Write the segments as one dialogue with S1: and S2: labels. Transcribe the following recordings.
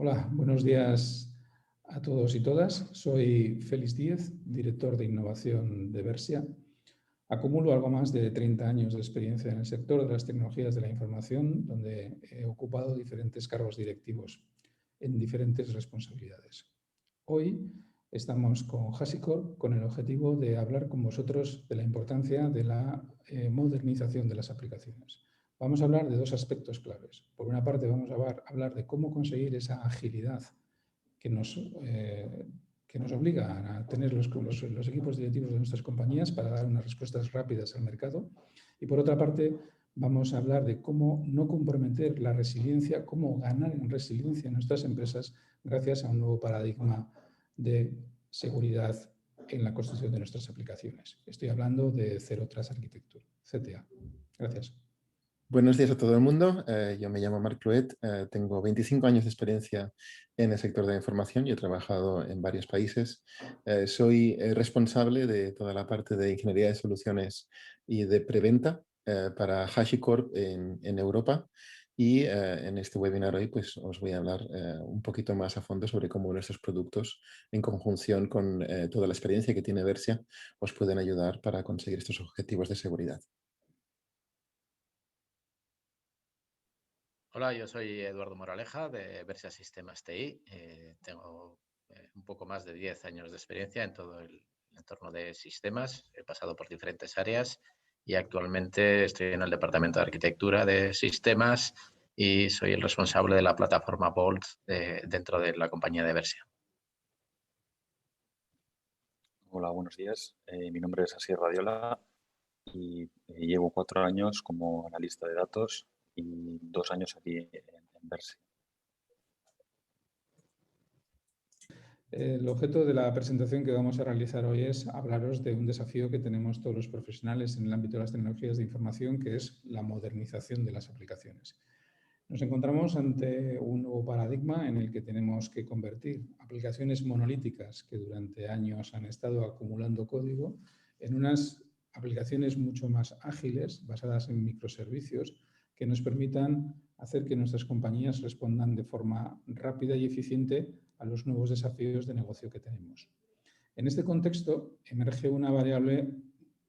S1: Hola, buenos días a todos y todas. Soy Félix Díez, director de innovación de Versia. Acumulo algo más de 30 años de experiencia en el sector de las tecnologías de la información, donde he ocupado diferentes cargos directivos en diferentes responsabilidades. Hoy estamos con HashiCorp con el objetivo de hablar con vosotros de la importancia de la modernización de las aplicaciones. Vamos a hablar de dos aspectos claves. Por una parte, vamos a hablar de cómo conseguir esa agilidad que nos obliga a tener los equipos directivos de nuestras compañías para dar unas respuestas rápidas al mercado. Y por otra parte, vamos a hablar de cómo no comprometer la resiliencia, cómo ganar en resiliencia en nuestras empresas gracias a un nuevo paradigma de seguridad en la construcción de nuestras aplicaciones. Estoy hablando de Zero Trust Architecture, ZTA. Gracias.
S2: Buenos días a todo el mundo. Yo me llamo Marc Cloet, tengo 25 años de experiencia en el sector de la información y he trabajado en varios países. Soy responsable de toda la parte de ingeniería de soluciones y de preventa para HashiCorp en Europa. Y en este webinar hoy pues, os voy a hablar un poquito más a fondo sobre cómo nuestros productos, en conjunción con toda la experiencia que tiene Versia, os pueden ayudar para conseguir estos objetivos de seguridad.
S3: Hola, yo soy Eduardo Moraleja de Versia Sistemas TI. Tengo un poco más de 10 años de experiencia en todo el entorno de sistemas. He pasado por diferentes áreas y actualmente estoy en el departamento de arquitectura de sistemas y soy el responsable de la plataforma Vault dentro de la compañía de Versia.
S4: Hola, buenos días. Mi nombre es Asier Radiola y llevo 4 años como analista de datos y 2 años aquí en Versia.
S1: El objeto de la presentación que vamos a realizar hoy es hablaros de un desafío que tenemos todos los profesionales en el ámbito de las tecnologías de información, que es la modernización de las aplicaciones. Nos encontramos ante un nuevo paradigma en el que tenemos que convertir aplicaciones monolíticas que durante años han estado acumulando código en unas aplicaciones mucho más ágiles, basadas en microservicios, que nos permitan hacer que nuestras compañías respondan de forma rápida y eficiente a los nuevos desafíos de negocio que tenemos. En este contexto emerge una variable,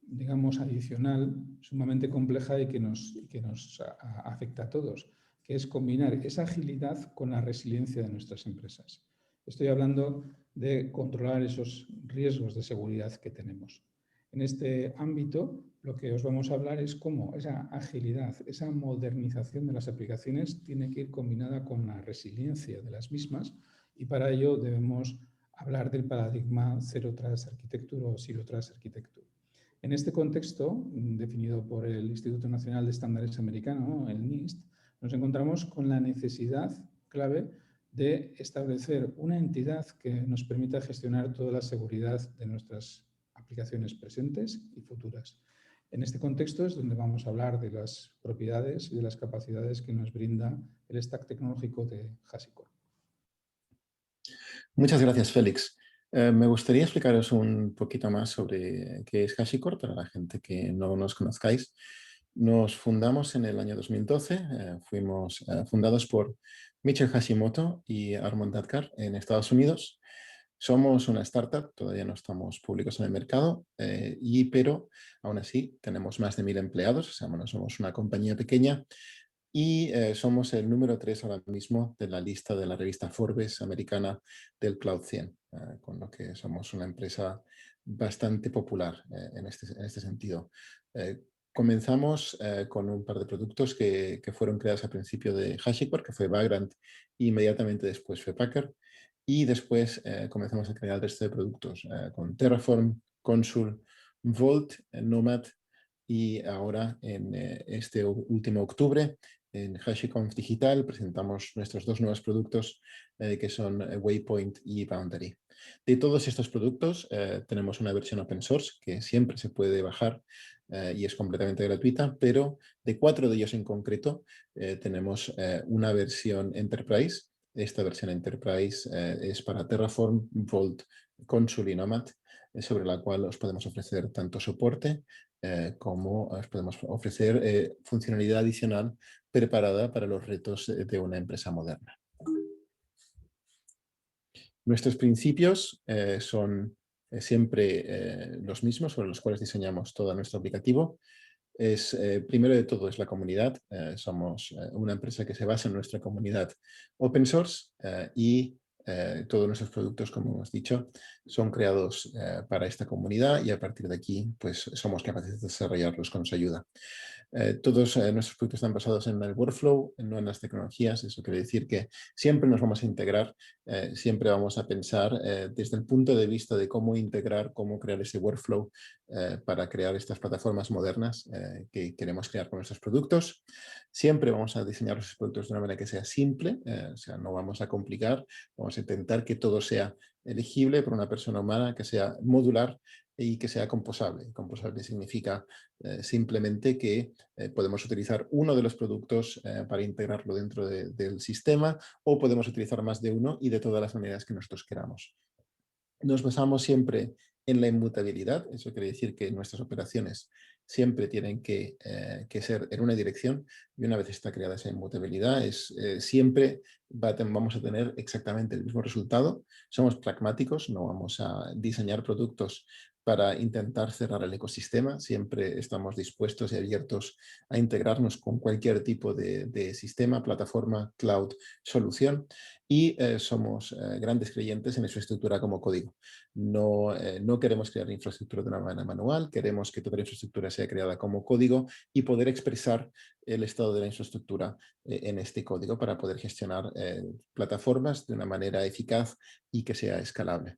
S1: digamos, adicional, sumamente compleja y que nos afecta a todos, que es combinar esa agilidad con la resiliencia de nuestras empresas. Estoy hablando de controlar esos riesgos de seguridad que tenemos. En este ámbito, lo que os vamos a hablar es cómo esa agilidad, esa modernización de las aplicaciones tiene que ir combinada con la resiliencia de las mismas, y para ello debemos hablar del paradigma Zero Trust Architecture o Zero Trust Architecture. En este contexto, definido por el Instituto Nacional de Estándares Americano, el NIST, nos encontramos con la necesidad clave de establecer una entidad que nos permita gestionar toda la seguridad de nuestras aplicaciones presentes y futuras. En este contexto es donde vamos a hablar de las propiedades y de las capacidades que nos brinda el stack tecnológico de HashiCorp.
S2: Muchas gracias, Félix. Me gustaría explicaros un poquito más sobre qué es HashiCorp para la gente que no nos conozcáis. Nos fundamos en el año 2012, fuimos fundados por Michel Hashimoto y Armond Dadkar en Estados Unidos. Somos una startup, todavía no estamos públicos en el mercado, pero aún así tenemos más de 1000 empleados, o sea, bueno, somos una compañía pequeña y somos el número 3 ahora mismo de la lista de la revista Forbes americana del Cloud 100, con lo que somos una empresa bastante popular en este sentido. Comenzamos con un par de productos que fueron creados al principio de HashiCorp, que fue Vagrant, e inmediatamente después fue Packer, y después comenzamos a crear el resto de productos con Terraform, Consul, Vault, Nomad, y ahora en este último octubre en HashiConf Digital presentamos nuestros 2 nuevos productos que son Waypoint y Boundary. De todos estos productos tenemos una versión open source que siempre se puede bajar y es completamente gratuita, pero de 4 de ellos en concreto tenemos una versión Enterprise. Esta versión Enterprise es para Terraform, Vault, Consul y Nomad, sobre la cual os podemos ofrecer tanto soporte como os podemos ofrecer funcionalidad adicional preparada para los retos de una empresa moderna. Nuestros principios son siempre los mismos sobre los cuales diseñamos todo nuestro aplicativo. Primero de todo es la comunidad. Somos una empresa que se basa en nuestra comunidad open source y todos nuestros productos, como hemos dicho, son creados para esta comunidad y a partir de aquí pues, somos capaces de desarrollarlos con su ayuda. Todos nuestros productos están basados en el workflow, no en las tecnologías. Eso quiere decir que siempre nos vamos a integrar, siempre vamos a pensar desde el punto de vista de cómo integrar, cómo crear ese workflow para crear estas plataformas modernas que queremos crear con nuestros productos. Siempre vamos a diseñar los productos de una manera que sea simple, o sea, no vamos a complicar, vamos a intentar que todo sea elegible por una persona humana, que sea modular y que sea composable. Composable significa simplemente que podemos utilizar uno de los productos para integrarlo dentro del sistema o podemos utilizar más de uno y de todas las maneras que nosotros queramos. Nos basamos siempre en la inmutabilidad. Eso quiere decir que nuestras operaciones siempre tienen que ser en una dirección y una vez está creada esa inmutabilidad siempre vamos a tener exactamente el mismo resultado. Somos pragmáticos, no vamos a diseñar productos para intentar cerrar el ecosistema. Siempre estamos dispuestos y abiertos a integrarnos con cualquier tipo de sistema, plataforma, cloud, solución y somos grandes creyentes en infraestructura como código. No queremos crear infraestructura de una manera manual, queremos que toda la infraestructura sea creada como código y poder expresar el estado de la infraestructura en este código para poder gestionar plataformas de una manera eficaz y que sea escalable.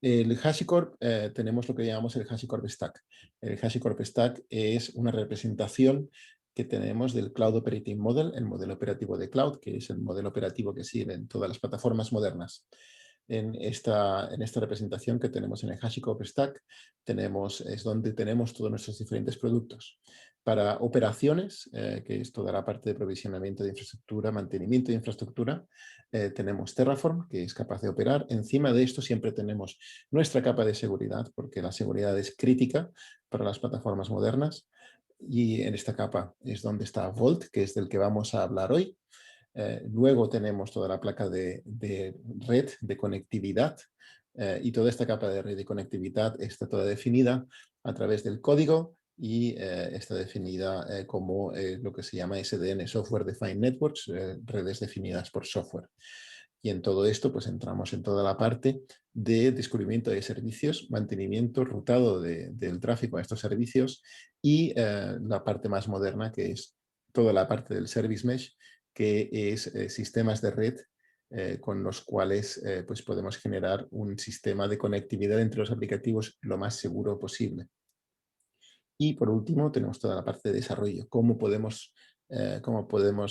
S2: El HashiCorp, tenemos lo que llamamos el HashiCorp Stack. El HashiCorp Stack es una representación que tenemos del Cloud Operating Model, el modelo operativo de cloud, que es el modelo operativo que sirven todas las plataformas modernas. En esta representación que tenemos en el HashiCorp Stack es donde tenemos todos nuestros diferentes productos. Para operaciones, que es toda la parte de provisionamiento de infraestructura, mantenimiento de infraestructura, tenemos Terraform, que es capaz de operar. Encima de esto siempre tenemos nuestra capa de seguridad, porque la seguridad es crítica para las plataformas modernas. Y en esta capa es donde está Vault, que es del que vamos a hablar hoy. Luego tenemos toda la placa de red, de conectividad, y toda esta capa de red de conectividad está toda definida a través del código y está definida como lo que se llama SDN, Software Defined Networks, redes definidas por software. Y en todo esto pues entramos en toda la parte de descubrimiento de servicios, mantenimiento, rutado del tráfico a estos servicios y la parte más moderna que es toda la parte del Service Mesh, que es sistemas de red con los cuales pues podemos generar un sistema de conectividad entre los aplicativos lo más seguro posible. Y por último tenemos toda la parte de desarrollo, cómo podemos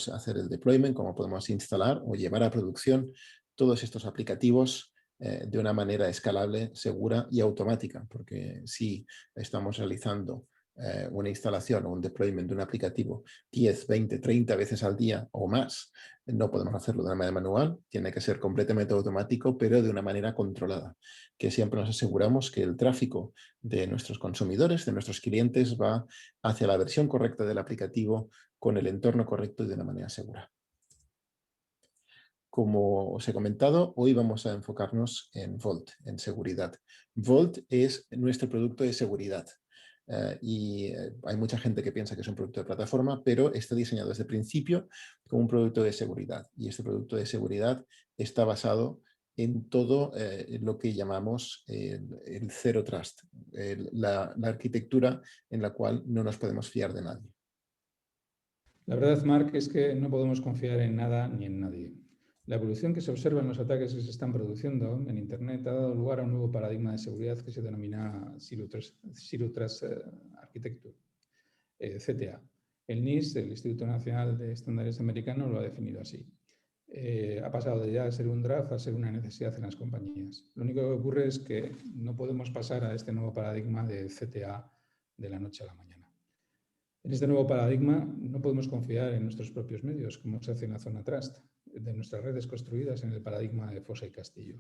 S2: hacer el deployment, cómo podemos instalar o llevar a producción todos estos aplicativos de una manera escalable, segura y automática, porque si estamos realizando una instalación o un deployment de un aplicativo 10, 20, 30 veces al día o más, no podemos hacerlo de una manera manual, tiene que ser completamente automático, pero de una manera controlada, que siempre nos aseguramos que el tráfico de nuestros consumidores, de nuestros clientes, va hacia la versión correcta del aplicativo con el entorno correcto y de una manera segura. Como os he comentado, hoy vamos a enfocarnos en Vault, en seguridad. Vault es nuestro producto de seguridad. Hay mucha gente que piensa que es un producto de plataforma, pero está diseñado desde el principio como un producto de seguridad. Y este producto de seguridad está basado en todo lo que llamamos el Zero Trust, la arquitectura en la cual no nos podemos fiar de nadie.
S1: La verdad, Marc, es que no podemos confiar en nada ni en nadie. La evolución que se observa en los ataques que se están produciendo en Internet ha dado lugar a un nuevo paradigma de seguridad que se denomina Zero Trust Architecture, ZTA. El NIST, el Instituto Nacional de Estándares Americano, lo ha definido así. Ha pasado de ya ser un draft a ser una necesidad en las compañías. Lo único que ocurre es que no podemos pasar a este nuevo paradigma de ZTA de la noche a la mañana. En este nuevo paradigma no podemos confiar en nuestros propios medios, como se hace en la zona Trust, de nuestras redes construidas en el paradigma de fosa y castillo.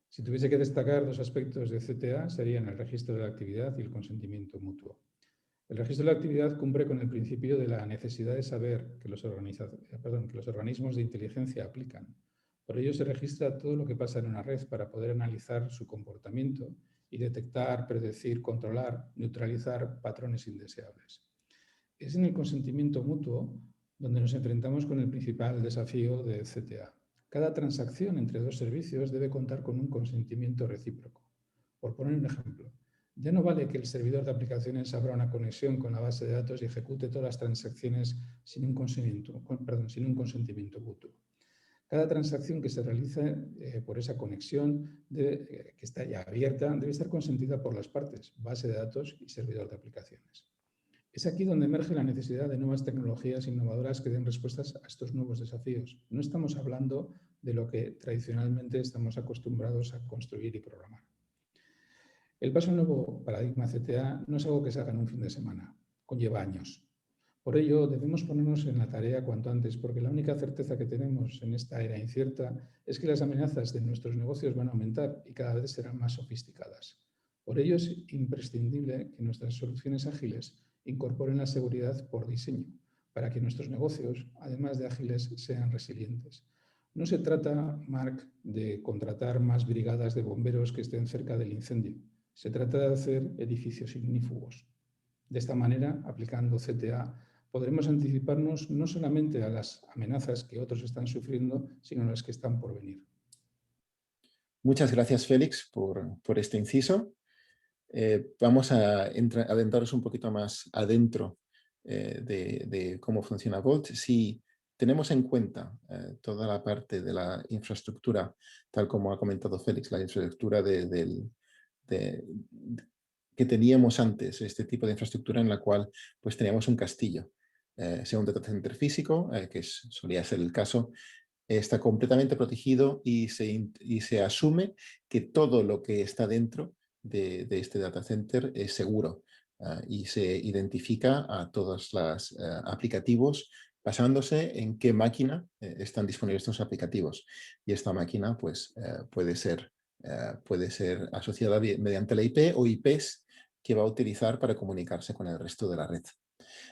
S1: Si tuviese que destacar dos aspectos de ZTA serían el registro de la actividad y el consentimiento mutuo. El registro de la actividad cumple con el principio de la necesidad de saber que los organismos de inteligencia aplican. Por ello se registra todo lo que pasa en una red para poder analizar su comportamiento y detectar, predecir, controlar, neutralizar patrones indeseables. Es en el consentimiento mutuo donde nos enfrentamos con el principal desafío de CTA. Cada transacción entre dos servicios debe contar con un consentimiento recíproco. Por poner un ejemplo, ya no vale que el servidor de aplicaciones abra una conexión con la base de datos y ejecute todas las transacciones sin un consentimiento mutuo. Cada transacción que se realice por esa conexión que está ya abierta debe estar consentida por las partes, base de datos y servidor de aplicaciones. Es aquí donde emerge la necesidad de nuevas tecnologías innovadoras que den respuestas a estos nuevos desafíos. No estamos hablando de lo que tradicionalmente estamos acostumbrados a construir y programar. El paso al nuevo paradigma CTA no es algo que se haga en un fin de semana, conlleva años. Por ello, debemos ponernos en la tarea cuanto antes, porque la única certeza que tenemos en esta era incierta es que las amenazas de nuestros negocios van a aumentar y cada vez serán más sofisticadas. Por ello, es imprescindible que nuestras soluciones ágiles incorporen la seguridad por diseño, para que nuestros negocios, además de ágiles, sean resilientes. No se trata, Marc, de contratar más brigadas de bomberos que estén cerca del incendio. Se trata de hacer edificios ignífugos. De esta manera, aplicando CTA, podremos anticiparnos no solamente a las amenazas que otros están sufriendo, sino a las que están por venir.
S2: Muchas gracias, Félix, por este inciso. Vamos a adentraros un poquito más adentro de cómo funciona Vault. Si tenemos en cuenta toda la parte de la infraestructura, tal como ha comentado Félix, la infraestructura que teníamos antes, este tipo de infraestructura en la cual pues teníamos un castillo, sea un data center físico, que solía ser el caso, está completamente protegido y se asume que todo lo que está dentro de este data center es seguro y se identifica a todos los aplicativos basándose en qué máquina están disponibles estos aplicativos. Y esta máquina pues, puede ser asociada mediante la IP o IPs que va a utilizar para comunicarse con el resto de la red.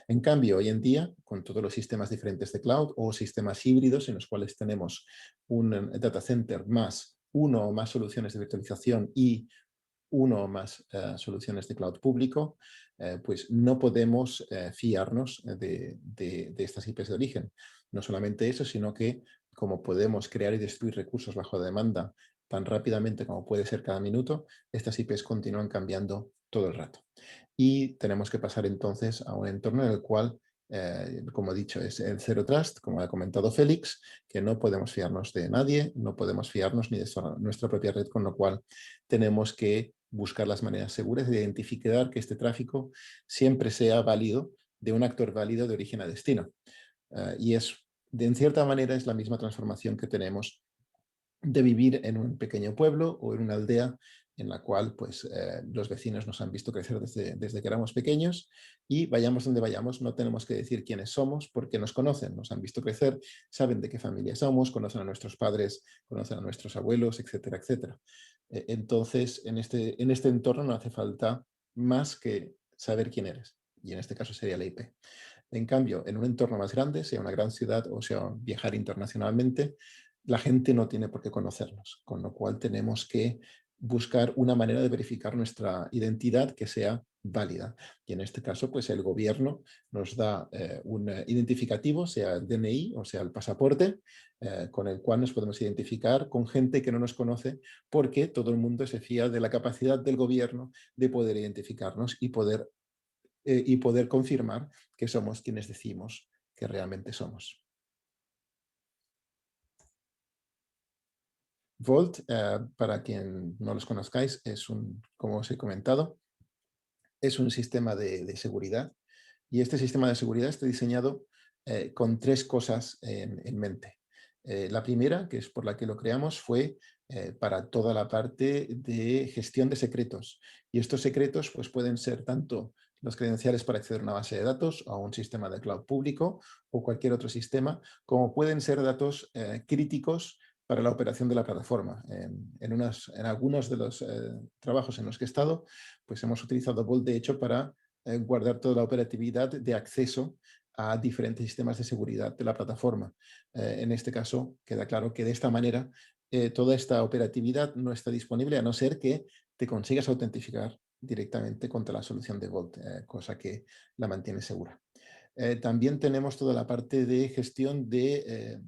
S2: En cambio, hoy en día, con todos los sistemas diferentes de cloud o sistemas híbridos en los cuales tenemos un data center más uno o más soluciones de virtualización y uno o más soluciones de cloud público, pues no podemos fiarnos de estas IPs de origen. No solamente eso, sino que como podemos crear y destruir recursos bajo demanda tan rápidamente como puede ser cada minuto, estas IPs continúan cambiando todo el rato. Y tenemos que pasar entonces a un entorno en el cual, como he dicho, es el Zero Trust, como ha comentado Félix, que no podemos fiarnos de nadie, no podemos fiarnos ni de nuestra propia red, con lo cual tenemos que buscar las maneras seguras de identificar que este tráfico siempre sea válido, de un actor válido de origen a destino. Y en cierta manera es la misma transformación que tenemos de vivir en un pequeño pueblo o en una aldea en la cual pues, los vecinos nos han visto crecer desde que éramos pequeños y vayamos donde vayamos, no tenemos que decir quiénes somos porque nos conocen, nos han visto crecer, saben de qué familia somos, conocen a nuestros padres, conocen a nuestros abuelos, etcétera, etcétera. Entonces, en este entorno no hace falta más que saber quién eres y en este caso sería la IP. En cambio, en un entorno más grande, sea una gran ciudad o sea viajar internacionalmente, la gente no tiene por qué conocernos, con lo cual tenemos que buscar una manera de verificar nuestra identidad que sea válida. Y en este caso, pues el gobierno nos da un identificativo, sea el DNI o sea el pasaporte, con el cual nos podemos identificar con gente que no nos conoce, porque todo el mundo se fía de la capacidad del gobierno de poder identificarnos y poder confirmar que somos quienes decimos que realmente somos. Vault, para quien no los conozcáis, como os he comentado, es un sistema de seguridad y este sistema de seguridad está diseñado con tres cosas en mente. La primera, que es por la que lo creamos, fue para toda la parte de gestión de secretos. Y estos secretos pues, pueden ser tanto los credenciales para acceder a una base de datos o a un sistema de cloud público o cualquier otro sistema, como pueden ser datos críticos para la operación de la plataforma. En algunos de los trabajos en los que he estado, pues hemos utilizado Vault, de hecho, para guardar toda la operatividad de acceso a diferentes sistemas de seguridad de la plataforma. En este caso, queda claro que de esta manera toda esta operatividad no está disponible a no ser que te consigas autentificar directamente contra la solución de Vault, cosa que la mantiene segura. También tenemos toda la parte de gestión de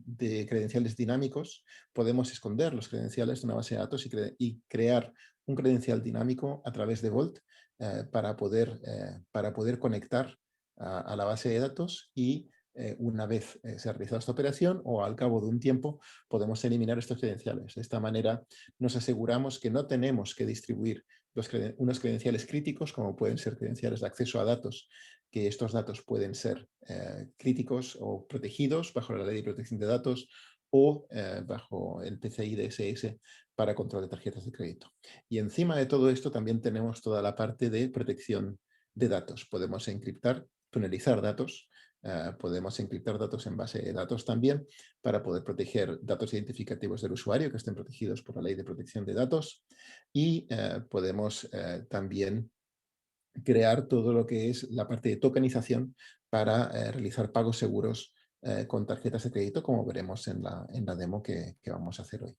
S2: credenciales dinámicos. Podemos esconder los credenciales de una base de datos y crear un credencial dinámico a través de Vault para poder conectar a la base de datos y una vez se ha realizado esta operación o al cabo de un tiempo podemos eliminar estos credenciales. De esta manera nos aseguramos que no tenemos que distribuir unos credenciales críticos como pueden ser credenciales de acceso a datos, que estos datos pueden ser críticos o protegidos bajo la Ley de Protección de Datos o bajo el PCI DSS para control de tarjetas de crédito. Y encima de todo esto también tenemos toda la parte de protección de datos. Podemos encriptar, tunelizar datos, podemos encriptar datos en base de datos también para poder proteger datos identificativos del usuario que estén protegidos por la Ley de Protección de Datos y podemos también crear todo lo que es la parte de tokenización para realizar pagos seguros con tarjetas de crédito, como veremos en la demo que vamos a hacer hoy.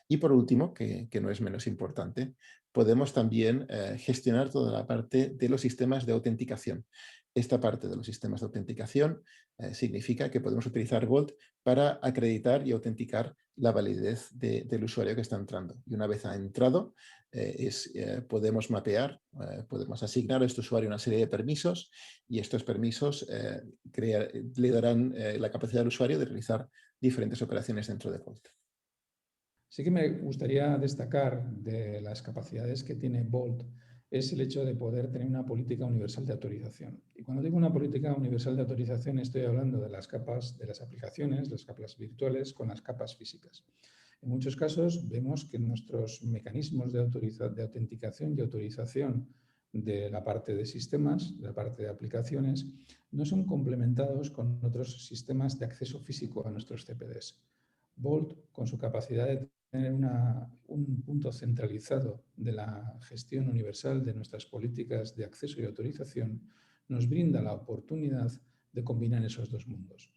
S2: Y por último, que no es menos importante, podemos también gestionar toda la parte de los sistemas de autenticación. Esta parte de los sistemas de autenticación significa que podemos utilizar Vault para acreditar y autenticar la validez del usuario que está entrando. Y una vez ha entrado, podemos mapear, podemos asignar a este usuario una serie de permisos y estos permisos le darán la capacidad al usuario de realizar diferentes operaciones dentro de Vault.
S1: Sí que me gustaría destacar de las capacidades que tiene Vault es el hecho de poder tener una política universal de autorización. Y cuando digo una política universal de autorización estoy hablando de las capas de las aplicaciones, las capas virtuales con las capas físicas. En muchos casos vemos que nuestros mecanismos de autenticación y autorización de la parte de sistemas, de la parte de aplicaciones, no son complementados con otros sistemas de acceso físico a nuestros CPDs. Vault, con su capacidad de tener un punto centralizado de la gestión universal de nuestras políticas de acceso y autorización, nos brinda la oportunidad de combinar esos dos mundos.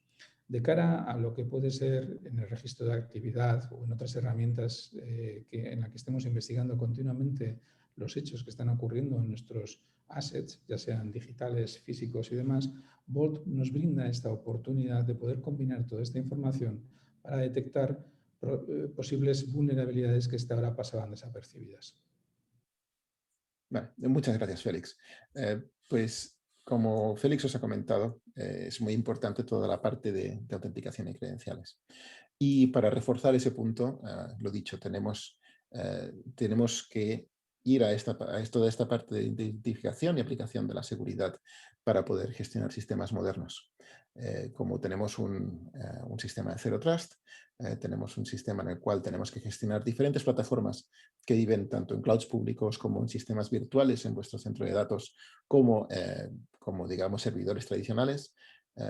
S1: De cara a lo que puede ser en el registro de actividad o en otras herramientas en las que estemos investigando continuamente los hechos que están ocurriendo en nuestros assets, ya sean digitales, físicos y demás, Vault nos brinda esta oportunidad de poder combinar toda esta información para detectar posibles vulnerabilidades que hasta ahora pasaban desapercibidas.
S2: Vale, muchas gracias, Félix. Pues como Félix os ha comentado, es muy importante toda la parte de autenticación y credenciales. Y para reforzar ese punto, lo dicho, tenemos que ir a toda esta parte de identificación y aplicación de la seguridad para poder gestionar sistemas modernos. Como tenemos un sistema de Zero Trust, tenemos un sistema en el cual tenemos que gestionar diferentes plataformas que viven tanto en clouds públicos como en sistemas virtuales en vuestro centro de datos, como digamos, servidores tradicionales,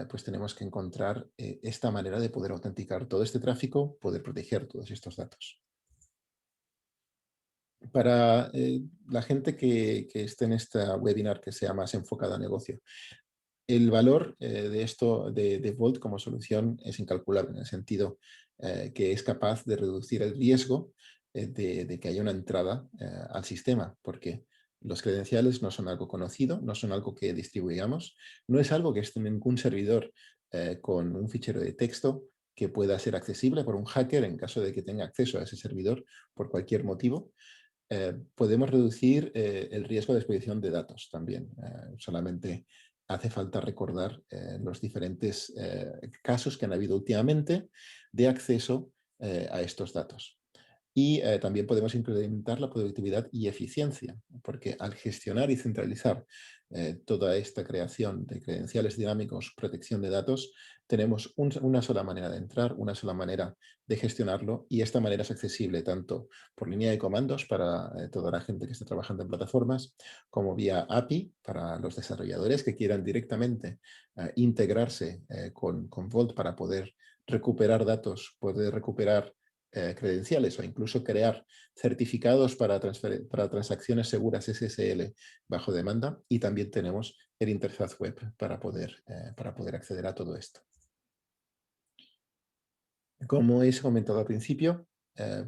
S2: pues tenemos que encontrar esta manera de poder autenticar todo este tráfico, poder proteger todos estos datos. Para la gente que esté en esta webinar que sea más enfocada a negocio, el valor de esto de Vault como solución es incalculable en el sentido que es capaz de reducir el riesgo de que haya una entrada al sistema, porque los credenciales no son algo conocido, no son algo que distribuyamos, no es algo que esté en ningún servidor con un fichero de texto que pueda ser accesible por un hacker en caso de que tenga acceso a ese servidor por cualquier motivo. Podemos reducir el riesgo de exposición de datos también. Solamente hace falta recordar los diferentes casos que han habido últimamente de acceso a estos datos. Y también podemos incrementar la productividad y eficiencia, porque al gestionar y centralizar toda esta creación de credenciales dinámicos, protección de datos, tenemos una sola manera de entrar, una sola manera de gestionarlo, y esta manera es accesible tanto por línea de comandos para toda la gente que esté trabajando en plataformas, como vía API para los desarrolladores que quieran directamente integrarse con Vault para poder recuperar datos, poder recuperar credenciales o incluso crear certificados para transacciones seguras SSL bajo demanda, y también tenemos el interfaz web para poder acceder a todo esto. Como he comentado al principio,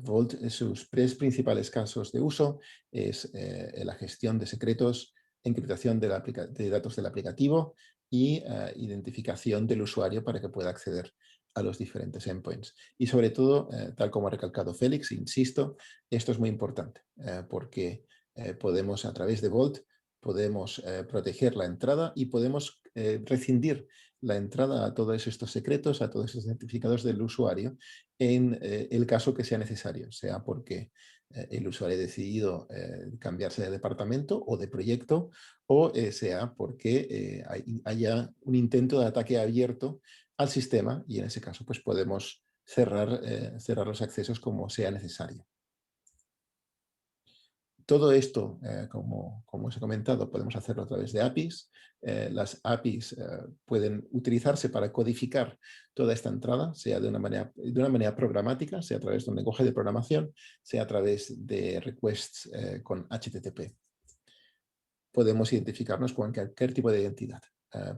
S2: Vault, sus tres principales casos de uso es la gestión de secretos, encriptación de datos del aplicativo y identificación del usuario para que pueda acceder a los diferentes endpoints. Y sobre todo, tal como ha recalcado Félix, insisto, esto es muy importante porque podemos, a través de Vault, podemos proteger la entrada y podemos rescindir la entrada a todos estos secretos, a todos estos certificados del usuario en el caso que sea necesario, sea porque el usuario ha decidido cambiarse de departamento o de proyecto, o sea porque haya un intento de ataque abierto al sistema, y en ese caso pues podemos cerrar los accesos como sea necesario. Todo esto, como os he comentado, podemos hacerlo a través de APIs. Las APIs pueden utilizarse para codificar toda esta entrada, sea de una manera programática, sea a través de un lenguaje de programación, sea a través de requests con HTTP. Podemos identificarnos con cualquier tipo de identidad.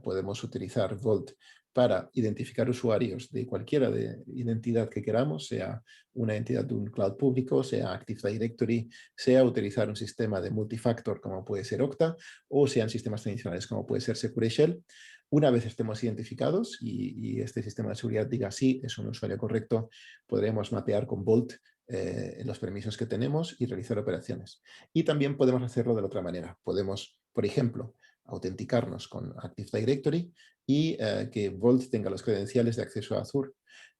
S2: Podemos utilizar Vault para identificar usuarios de cualquiera de identidad que queramos, sea una entidad de un cloud público, sea Active Directory, sea utilizar un sistema de multifactor como puede ser Okta, o sean sistemas tradicionales como puede ser Secure Shell. Una vez estemos identificados y este sistema de seguridad diga sí, es un usuario correcto, podremos mapear con Vault los permisos que tenemos y realizar operaciones. Y también podemos hacerlo de la otra manera. Podemos, por ejemplo, autenticarnos con Active Directory y que Vault tenga los credenciales de acceso a Azure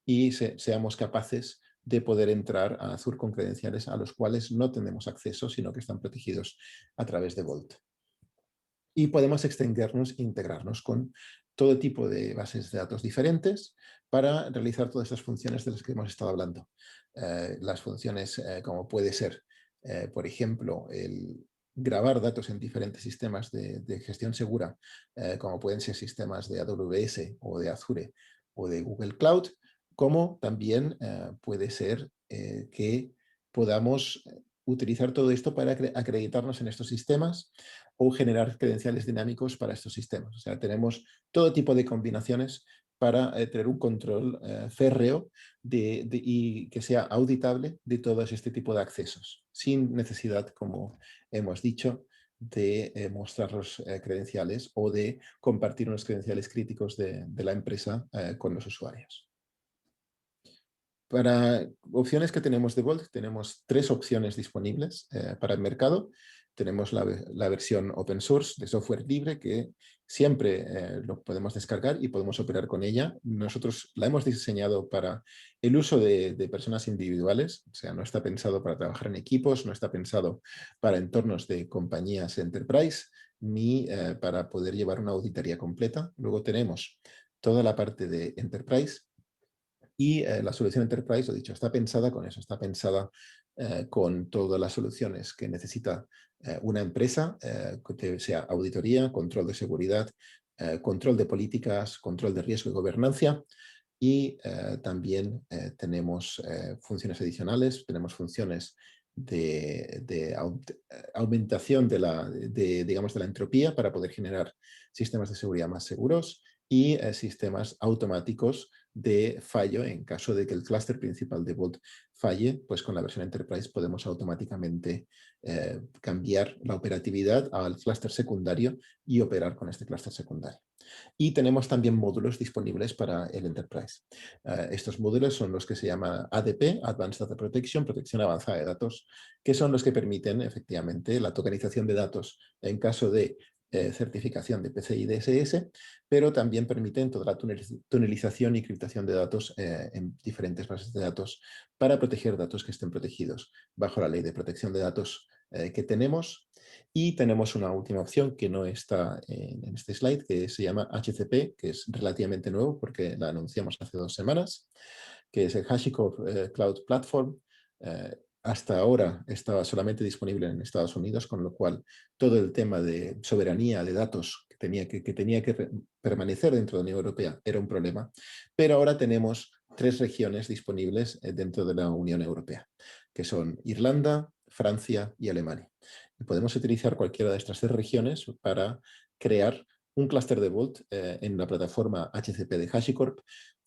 S2: y seamos capaces de poder entrar a Azure con credenciales a los cuales no tenemos acceso, sino que están protegidos a través de Vault. Y podemos extendernos e integrarnos con todo tipo de bases de datos diferentes para realizar todas estas funciones de las que hemos estado hablando. Las funciones como puede ser, por ejemplo, el grabar datos en diferentes sistemas de gestión segura, como pueden ser sistemas de AWS o de Azure o de Google Cloud, como también puede ser que podamos utilizar todo esto para acreditarnos en estos sistemas o generar credenciales dinámicos para estos sistemas. O sea, tenemos todo tipo de combinaciones para tener un control férreo y que sea auditable de todo este tipo de accesos, sin necesidad, como hemos dicho, de mostrar los credenciales o de compartir unos credenciales críticos de la empresa con los usuarios. Para opciones que tenemos de Vault, tenemos 3 opciones disponibles para el mercado. Tenemos la versión open source de software libre, que siempre lo podemos descargar y podemos operar con ella. Nosotros la hemos diseñado para el uso de personas individuales, o sea, no está pensado para trabajar en equipos, no está pensado para entornos de compañías enterprise, ni para poder llevar una auditoría completa. Luego tenemos toda la parte de enterprise, y la solución Enterprise, lo dicho, está pensada con eso, está pensada con todas las soluciones que necesita una empresa, que sea auditoría, control de seguridad, control de políticas, control de riesgo y gobernanza. Y también tenemos funciones adicionales, tenemos funciones de aumentación digamos, de la entropía para poder generar sistemas de seguridad más seguros y sistemas automáticos de fallo en caso de que el clúster principal de Vault falle, pues con la versión Enterprise podemos automáticamente cambiar la operatividad al clúster secundario y operar con este clúster secundario. Y tenemos también módulos disponibles para el Enterprise. Estos módulos son los que se llaman ADP, Advanced Data Protection, protección avanzada de datos, que son los que permiten efectivamente la tokenización de datos en caso de certificación de PCI DSS, pero también permiten toda la tunelización y criptación de datos en diferentes bases de datos para proteger datos que estén protegidos bajo la ley de protección de datos que tenemos. Y tenemos una última opción que no está en este slide, que se llama HCP, que es relativamente nuevo porque la anunciamos hace 2 semanas, que es el HashiCorp Cloud Platform. Hasta ahora estaba solamente disponible en Estados Unidos, con lo cual todo el tema de soberanía de datos que tenía que permanecer dentro de la Unión Europea era un problema. Pero ahora tenemos 3 regiones disponibles dentro de la Unión Europea, que son Irlanda, Francia y Alemania. Y podemos utilizar cualquiera de estas 3 regiones para crear un clúster de Vault en la plataforma HCP de HashiCorp,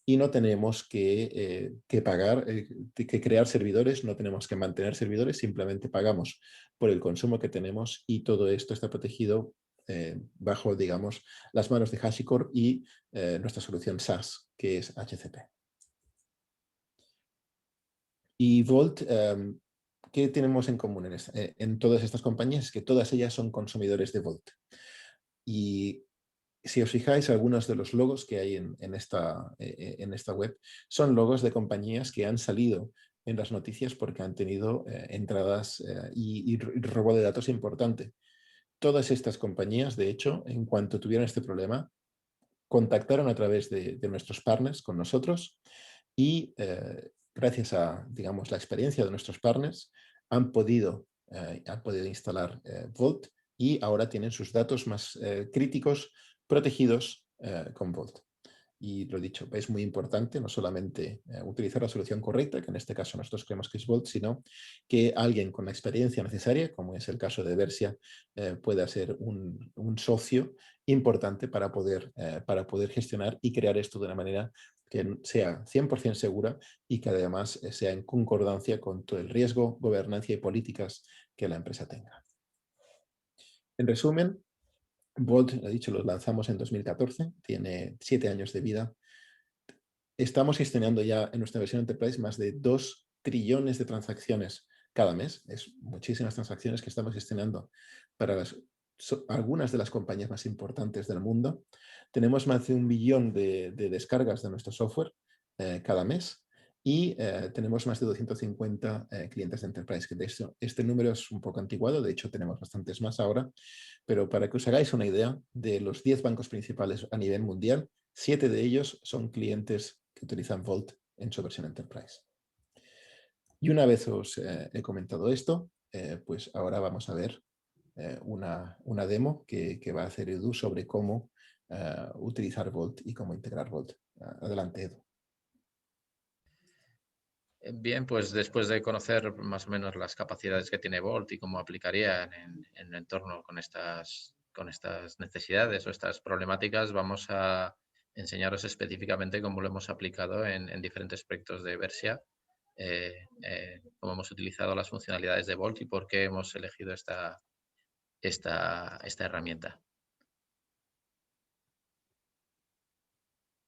S2: y no tenemos que pagar, que crear servidores, no tenemos que mantener servidores, simplemente pagamos por el consumo que tenemos, y todo esto está protegido bajo, digamos, las manos de HashiCorp y nuestra solución SaaS, que es HCP. Y Vault, ¿qué tenemos en común en todas estas compañías? Es que todas ellas son consumidores de Vault. Y si os fijáis, algunos de los logos que hay en esta web son logos de compañías que han salido en las noticias porque han tenido entradas y robo de datos importante. Todas estas compañías, de hecho, en cuanto tuvieron este problema, contactaron a través de nuestros partners con nosotros, y gracias a, digamos, la experiencia de nuestros partners han podido instalar Vault, y ahora tienen sus datos más críticos protegidos con Vault. Y lo dicho, es muy importante no solamente utilizar la solución correcta, que en este caso nosotros creemos que es Vault, sino que alguien con la experiencia necesaria, como es el caso de Versia, pueda ser un socio importante para poder gestionar y crear esto de una manera que sea 100% segura y que además sea en concordancia con todo el riesgo, gobernanza y políticas que la empresa tenga. En resumen, Vault, lo he dicho, lo lanzamos en 2014, tiene 7 años de vida. Estamos gestionando ya en nuestra versión Enterprise más de 2 trillones de transacciones cada mes. Es muchísimas transacciones que estamos gestionando para algunas de las compañías más importantes del mundo. Tenemos más de 1 billón de descargas de nuestro software cada mes, y tenemos más de 250 clientes de Enterprise. Que de hecho, este número es un poco antiguado, de hecho tenemos bastantes más ahora, pero para que os hagáis una idea, de los 10 bancos principales a nivel mundial, 7 de ellos son clientes que utilizan Vault en su versión Enterprise. Y una vez os he comentado esto, pues ahora vamos a ver una demo que va a hacer Edu sobre cómo utilizar Vault y cómo integrar Vault. Adelante, Edu.
S3: Bien, pues después de conocer más o menos las capacidades que tiene Vault y cómo aplicarían en el entorno con estas necesidades o estas problemáticas, vamos a enseñaros específicamente cómo lo hemos aplicado en diferentes proyectos de Versia, cómo hemos utilizado las funcionalidades de Vault y por qué hemos elegido esta herramienta.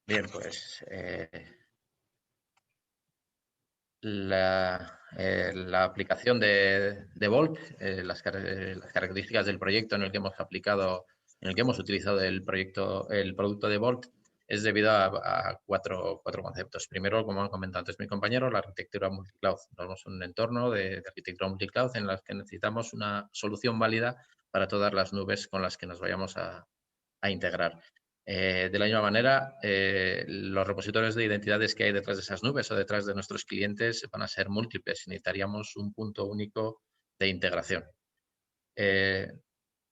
S3: Bien, pues la aplicación de Vault, las características del proyecto en el que hemos aplicado, en el que hemos utilizado el producto de Vault, es debido a cuatro conceptos. Primero, como han comentado antes mi compañero, la arquitectura multicloud. Tenemos un entorno de arquitectura multicloud en la que necesitamos una solución válida para todas las nubes con las que nos vayamos a integrar. De la misma manera, los repositorios de identidades que hay detrás de esas nubes o detrás de nuestros clientes van a ser múltiples. Necesitaríamos un punto único de integración.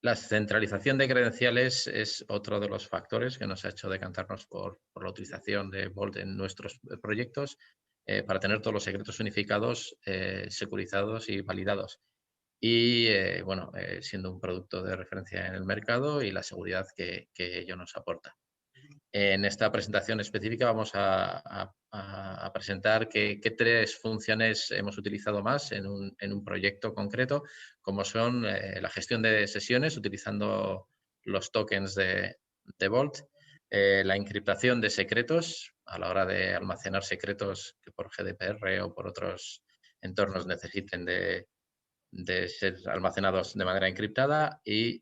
S3: La centralización de credenciales es otro de los factores que nos ha hecho decantarnos por la utilización de Vault en nuestros proyectos para tener todos los secretos unificados, securizados y validados. Y, siendo un producto de referencia en el mercado y la seguridad que ello nos aporta. En esta presentación específica vamos a presentar qué 3 funciones hemos utilizado más en un proyecto concreto, como son la gestión de sesiones utilizando los tokens de Vault, la encriptación de secretos a la hora de almacenar secretos que por GDPR o por otros entornos necesiten de ser almacenados de manera encriptada, y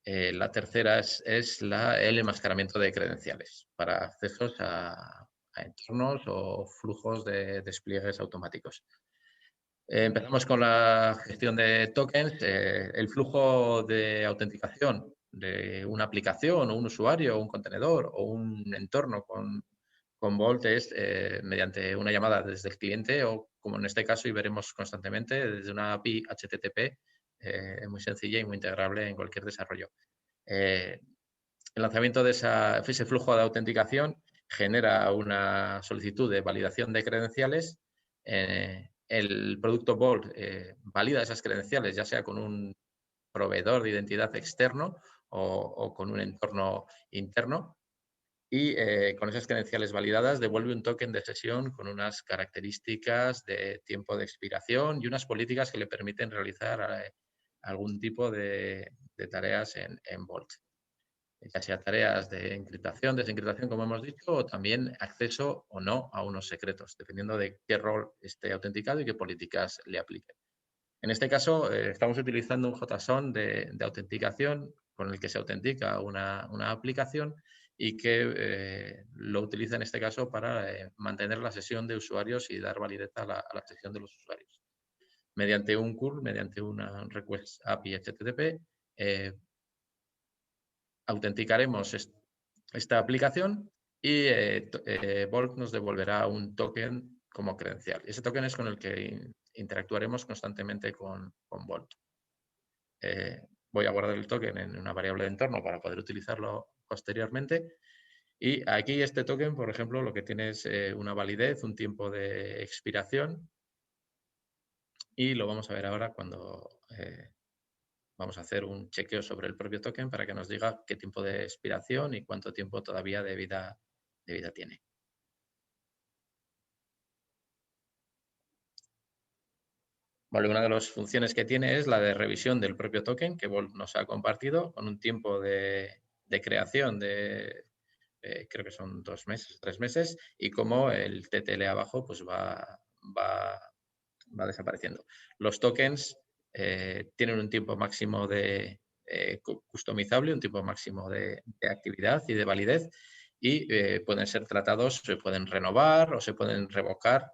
S3: la tercera es el enmascaramiento de credenciales para accesos a entornos o flujos de despliegues automáticos. Empezamos con la gestión de tokens. El flujo de autenticación de una aplicación o un usuario o un contenedor o un entorno con Vault es mediante una llamada desde el cliente o, como en este caso, y veremos constantemente, desde una API HTTP muy sencilla y muy integrable en cualquier desarrollo. El lanzamiento de ese flujo de autenticación genera una solicitud de validación de credenciales. El producto Vault valida esas credenciales, ya sea con un proveedor de identidad externo o con un entorno interno, y con esas credenciales validadas devuelve un token de sesión con unas características de tiempo de expiración y unas políticas que le permiten realizar algún tipo de tareas en Vault, ya sea tareas de encriptación, desencriptación, como hemos dicho, o también acceso o no a unos secretos, dependiendo de qué rol esté autenticado y qué políticas le apliquen. En este caso, estamos utilizando un JSON de autenticación con el que se autentica una aplicación y que lo utiliza en este caso para mantener la sesión de usuarios y dar validez a la sesión de los usuarios. Mediante un curl, mediante una request API HTTP, autenticaremos esta aplicación y Vault nos devolverá un token como credencial. Ese token es con el que interactuaremos constantemente con Vault. Voy a guardar el token en una variable de entorno para poder utilizarlo posteriormente. Y aquí este token, por ejemplo, lo que tiene es una validez, un tiempo de expiración. Y lo vamos a ver ahora cuando vamos a hacer un chequeo sobre el propio token para que nos diga qué tiempo de expiración y cuánto tiempo todavía de vida tiene. Vale, una de las funciones que tiene es la de revisión del propio token que Vault nos ha compartido con un tiempo de creación de, creo que son 2 meses, 3 meses, y como el TTL abajo pues va desapareciendo. Los tokens tienen un tiempo máximo de customizable, un tiempo máximo de actividad y de validez, y pueden ser tratados, se pueden renovar o se pueden revocar,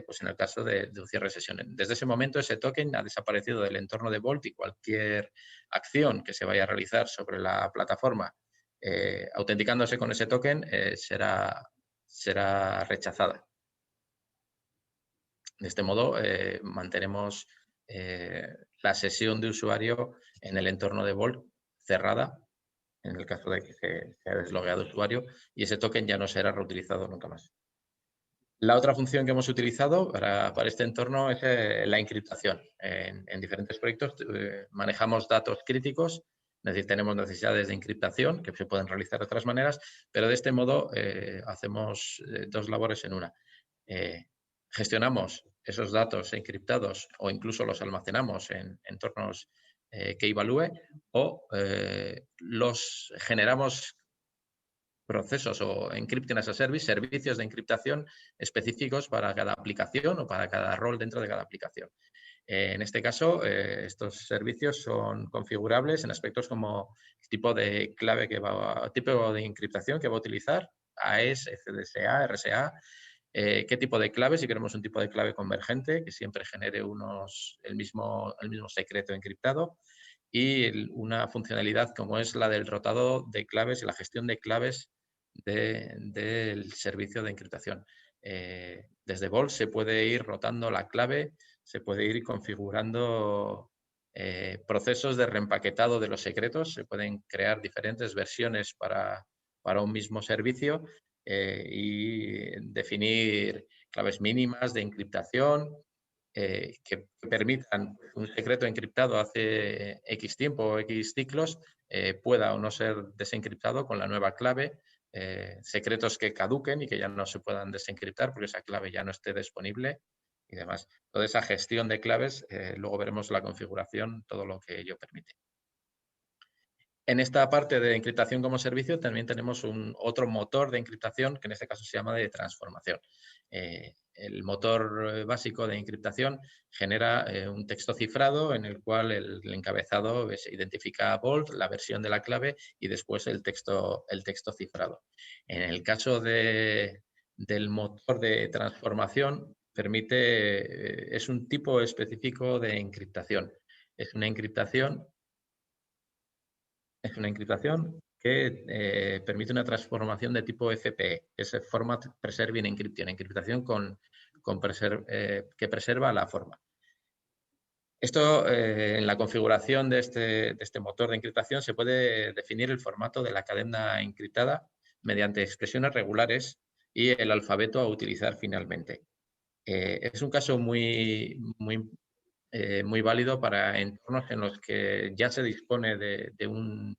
S3: pues en el caso de un cierre de sesión. Desde ese momento ese token ha desaparecido del entorno de Vault y cualquier acción que se vaya a realizar sobre la plataforma autenticándose con ese token será rechazada. De este modo mantenemos la sesión de usuario en el entorno de Vault cerrada, en el caso de que se haya deslogueado el usuario, y ese token ya no será reutilizado nunca más. La otra función que hemos utilizado para este entorno es la encriptación. En diferentes proyectos manejamos datos críticos, es decir, tenemos necesidades de encriptación que se pueden realizar de otras maneras, pero de este modo hacemos 2 labores en una. Gestionamos esos datos encriptados o incluso los almacenamos en entornos que evalúe o los generamos procesos o encryption as a service, servicios de encriptación específicos para cada aplicación o para cada rol dentro de cada aplicación. En este caso, estos servicios son configurables en aspectos como el tipo de clave tipo de encriptación que va a utilizar, AES, CDSA, RSA, qué tipo de clave, si queremos un tipo de clave convergente que siempre genere el mismo secreto encriptado, y una funcionalidad como es la del rotado de claves y la gestión de claves del servicio de encriptación. Desde Vault se puede ir rotando la clave, se puede ir configurando procesos de reempaquetado de los secretos, se pueden crear diferentes versiones para un mismo servicio y definir claves mínimas de encriptación que permitan un secreto encriptado hace X tiempo o X ciclos pueda o no ser desencriptado con la nueva clave, secretos que caduquen y que ya no se puedan desencriptar porque esa clave ya no esté disponible y demás. Toda esa gestión de claves, luego veremos la configuración, todo lo que ello permite. En esta parte de encriptación como servicio también tenemos otro motor de encriptación que en este caso se llama de transformación. El motor básico de encriptación genera un texto cifrado en el cual el encabezado identifica Vault, la versión de la clave y después el texto cifrado. En el caso del motor de transformación es un tipo específico de encriptación. Es una encriptación que permite una transformación de tipo FPE, que es Format Preserving Encryption, encriptación que preserva la forma. Esto, en la configuración de este motor de encriptación, se puede definir el formato de la cadena encriptada mediante expresiones regulares y el alfabeto a utilizar finalmente. Es un caso muy válido para entornos en los que ya se dispone de un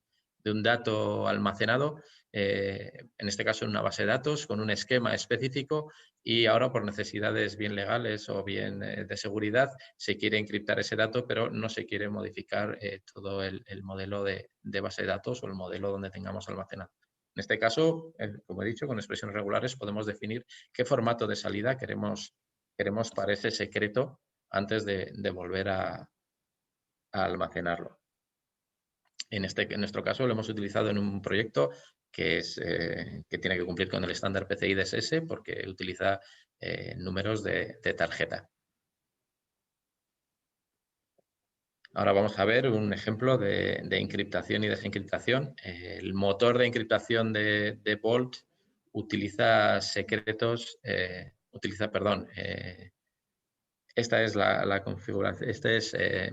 S3: dato almacenado, en este caso en una base de datos, con un esquema específico, y ahora por necesidades bien legales o bien de seguridad se quiere encriptar ese dato, pero no se quiere modificar todo el modelo de base de datos o el modelo donde tengamos almacenado. En este caso, como he dicho, con expresiones regulares podemos definir qué formato de salida queremos para ese secreto antes de volver a almacenarlo. En nuestro caso lo hemos utilizado en un proyecto que tiene que cumplir con el estándar PCI DSS porque utiliza números de tarjeta. Ahora vamos a ver un ejemplo de encriptación y desencriptación. El motor de encriptación de Bolt utiliza secretos, esta es la configuración.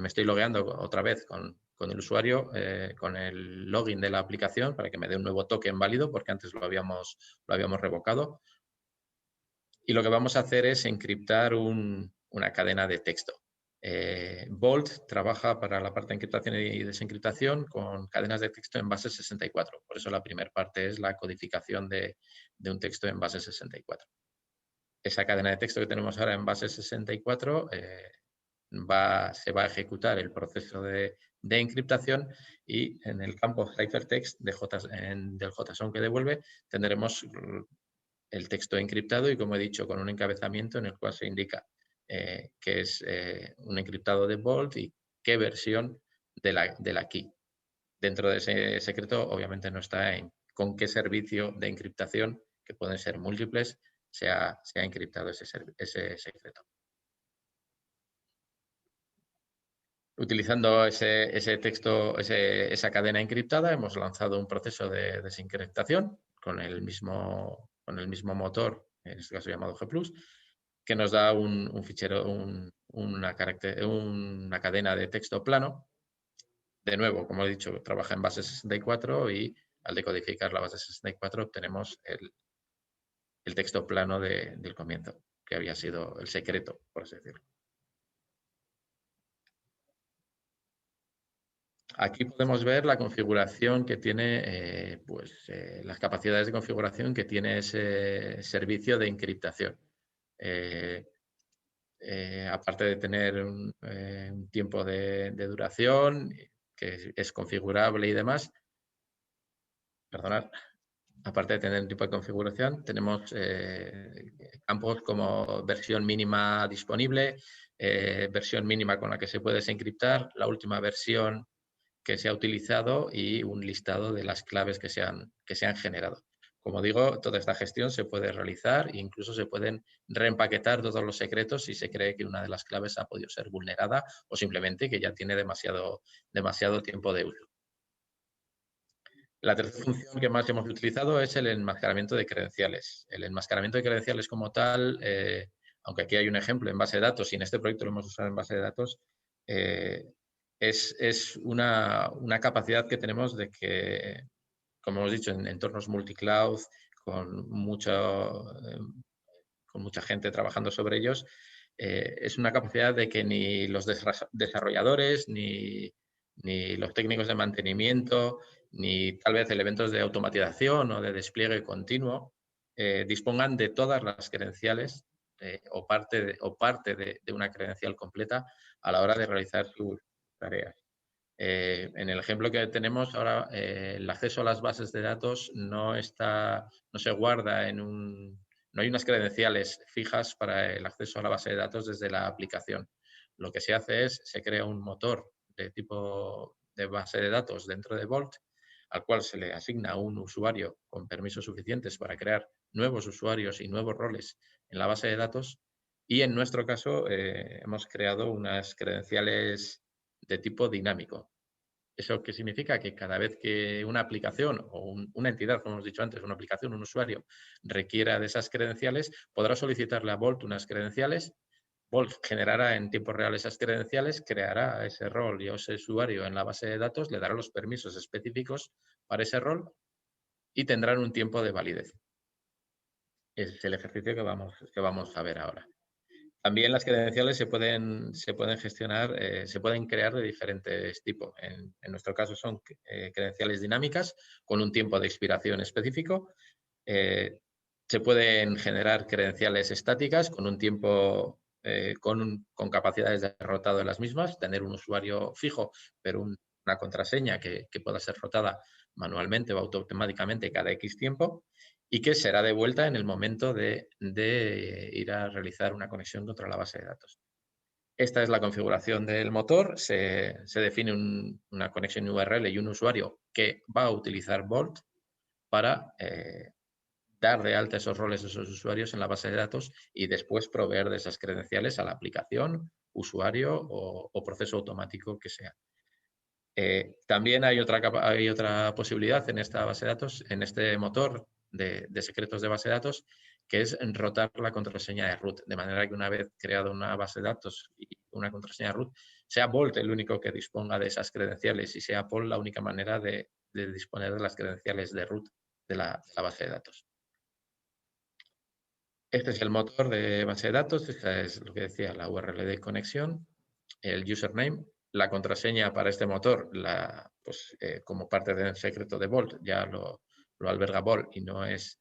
S3: Me estoy logueando otra vez con el usuario, con el login de la aplicación para que me dé un nuevo token válido porque antes lo habíamos revocado. Y lo que vamos a hacer es encriptar una cadena de texto. Bolt trabaja para la parte de encriptación y desencriptación con cadenas de texto en base 64. Por eso la primera parte es la codificación de un texto en base 64. Esa cadena de texto que tenemos ahora en base 64 se va a ejecutar el proceso de encriptación y en el campo ciphertext del JSON que devuelve tendremos el texto encriptado y, como he dicho, con un encabezamiento en el cual se indica que es un encriptado de Bolt y qué versión de la key. Dentro de ese secreto, obviamente, no está con qué servicio de encriptación, que pueden ser múltiples, se ha encriptado ese secreto. Utilizando ese texto, esa cadena encriptada, hemos lanzado un proceso de desencriptación con el mismo motor, en este caso llamado G+, que nos da un fichero, una cadena de texto plano. De nuevo, como he dicho, trabaja en base 64 y al decodificar la base 64 obtenemos el texto plano del comienzo, que había sido el secreto, por así decirlo. Aquí podemos ver la configuración que tiene, las capacidades de configuración que tiene ese servicio de encriptación. Aparte de tener un tiempo de duración que es configurable y demás, perdonad, aparte de tener un tipo de configuración, tenemos campos como versión mínima disponible, versión mínima con la que se puede desencriptar, la última versión que se ha utilizado y un listado de las claves que se han generado. Como digo, toda esta gestión se puede realizar e incluso se pueden reempaquetar todos los secretos si se cree que una de las claves ha podido ser vulnerada o simplemente que ya tiene demasiado tiempo de uso. La tercera función que más hemos utilizado es el enmascaramiento de credenciales. El enmascaramiento de credenciales como tal, aunque aquí hay un ejemplo en base de datos y en este proyecto lo hemos usado en base de datos, es una capacidad que tenemos de que, como hemos dicho, en entornos multicloud, con mucha gente trabajando sobre ellos, es una capacidad de que ni los desarrolladores, ni los técnicos de mantenimiento, ni tal vez elementos de automatización o de despliegue continuo dispongan de todas las credenciales o parte de una credencial completa a la hora de realizar sus tareas. En el ejemplo que tenemos ahora, el acceso a las bases de datos no se guarda no hay unas credenciales fijas para el acceso a la base de datos desde la aplicación. Lo que se hace es, se crea un motor de tipo de base de datos dentro de Bolt, al cual se le asigna un usuario con permisos suficientes para crear nuevos usuarios y nuevos roles en la base de datos. Y en nuestro caso hemos creado unas credenciales de tipo dinámico. ¿Eso qué significa? Que cada vez que una aplicación o una entidad, como hemos dicho antes, una aplicación, un usuario, requiera de esas credenciales, podrá solicitarle a Bolt unas credenciales. Bolt generará en tiempo real esas credenciales, creará ese rol y ese usuario en la base de datos, le dará los permisos específicos para ese rol y tendrán un tiempo de validez. Es el ejercicio que vamos a ver ahora. También las credenciales se pueden gestionar, se pueden crear de diferentes tipos. En nuestro caso son credenciales dinámicas con un tiempo de expiración específico. Se pueden generar credenciales estáticas con un tiempo, con capacidades de rotado de las mismas, tener un usuario fijo, pero una contraseña que pueda ser rotada manualmente o automáticamente cada X tiempo, y que será devuelta en el momento de ir a realizar una conexión contra la base de datos. Esta es la configuración del motor. Se define una conexión URL y un usuario que va a utilizar Vault para dar de alta esos roles de esos usuarios en la base de datos y después proveer de esas credenciales a la aplicación, usuario o proceso automático que sea. También hay otra posibilidad en esta base de datos, en este motor de secretos de base de datos, que es rotar la contraseña de root, de manera que una vez creado una base de datos y una contraseña de root, sea Vault el único que disponga de esas credenciales y sea Paul la única manera de disponer de las credenciales de root de la base de datos. Este es el motor de base de datos, esta es lo que decía, la URL de conexión, el username, la contraseña para este motor, como parte del secreto de Vault, ya lo alberga Vault y no es